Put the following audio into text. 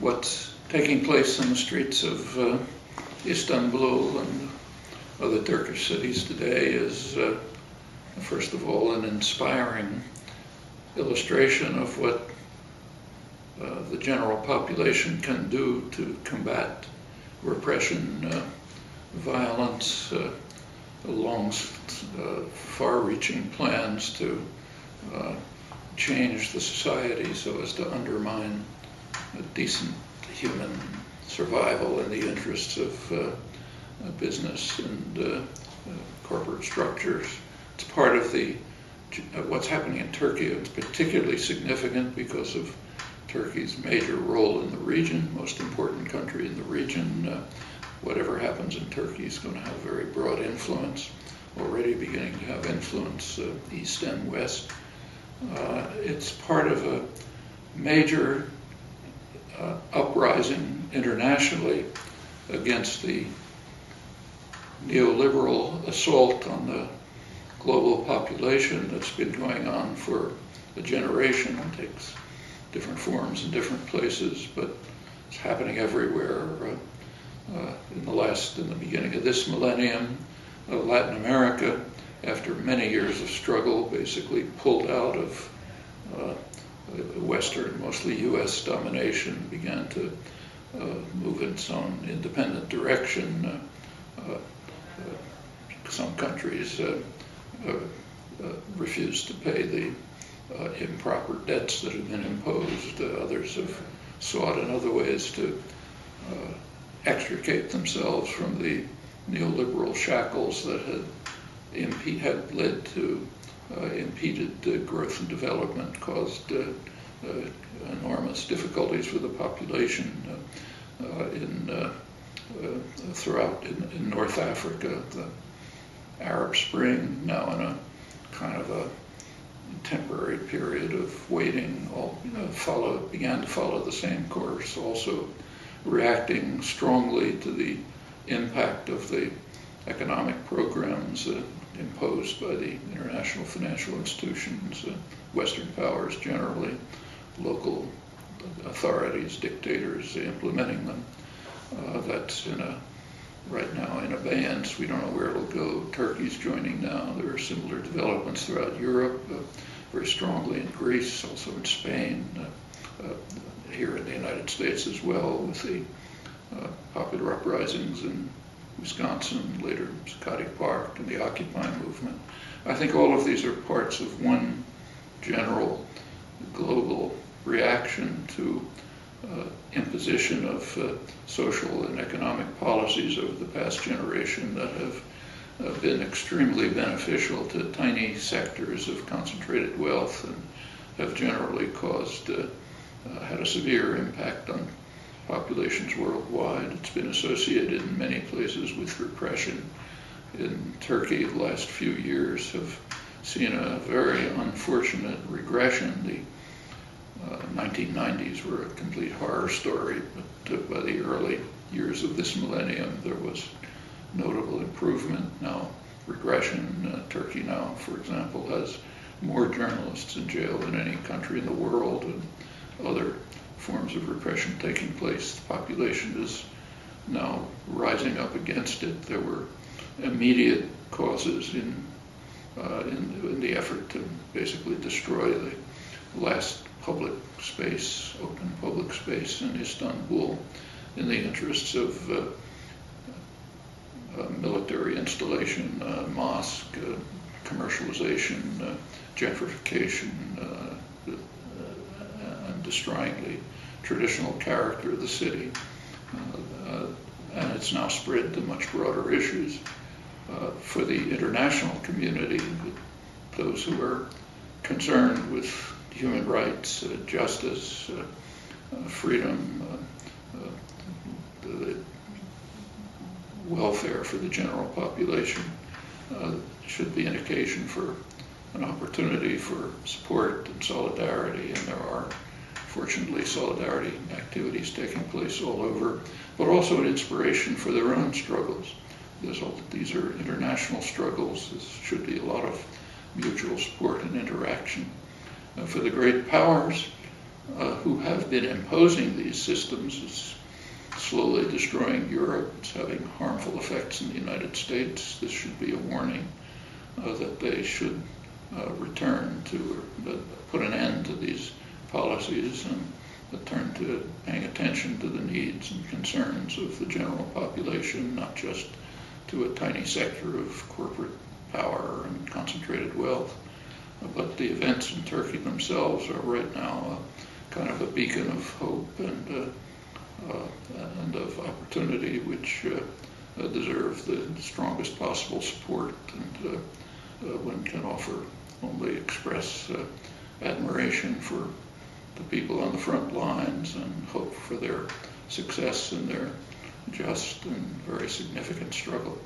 what's taking place in the streets of Istanbul and other Turkish cities today is, first of all, an inspiring illustration of what the general population can do to combat repression, violence, far-reaching plans to change the society so as to undermine a decent human survival in the interests of business and corporate structures. It's part of what's happening in Turkey. It's particularly significant because of Turkey's major role in the region, most important country in the region. Whatever happens in Turkey is going to have a very broad influence, already beginning to have influence east and west. It's part of a major uprising internationally against the neoliberal assault on the global population that's been going on for a generation. It takes different forms in different places, but it's happening everywhere. In the beginning of this millennium, Latin America, after many years of struggle, basically pulled out of Western, mostly U.S. domination, began to move in its own independent direction. Some countries refused to pay the improper debts that had been imposed. Others have sought in other ways to extricate themselves from the neoliberal shackles that had led to impeded growth and development, caused enormous difficulties for the population throughout in North Africa. The Arab Spring, now in a kind of a temporary period of waiting, began to follow the same course, also reacting strongly to the impact of the economic programs imposed by the international financial institutions, Western powers generally, local authorities, dictators implementing them. That's right now in abeyance. We don't know where it'll go. Turkey's joining now. There are similar developments throughout Europe, very strongly in Greece, also in Spain, here in the United States as well, with the popular uprisings in Wisconsin, later Zuccotti Park, and the Occupy movement. I think all of these are parts of one general global reaction to imposition of social and economic policies over the past generation that have been extremely beneficial to tiny sectors of concentrated wealth and have generally had a severe impact on populations worldwide. It's been associated in many places with repression. In Turkey, the last few years have seen a very unfortunate regression. The 1990s were a complete horror story, but by the early years of this millennium, there was notable improvement. Now, regression. Turkey now, for example, has more journalists in jail than any country in the world, and other forms of repression taking place. The population is now rising up against it. There were immediate causes in the effort to basically destroy the last public space, open public space in Istanbul, in the interests of military installation, mosque, commercialization, gentrification, and destroying the traditional character of the city. And it's now spread to much broader issues. For the international community, those who are concerned with human rights, justice, freedom, the welfare for the general population, should be an occasion for an opportunity for support and solidarity, and there are fortunately solidarity activities taking place all over, but also an inspiration for their own struggles. These are international struggles. There should be a lot of mutual support and interaction. For the great powers, who have been imposing these systems. It's slowly destroying Europe. It's having harmful effects in the United States. This should be a warning that they should return to, put an end to these policies and turn to paying attention to the needs and concerns of the general population, not just to a tiny sector of corporate power and concentrated wealth. But the events in Turkey themselves are right now kind of a beacon of hope and of opportunity, which deserve the strongest possible support, and one can only express admiration for the people on the front lines and hope for their success in their just and very significant struggle.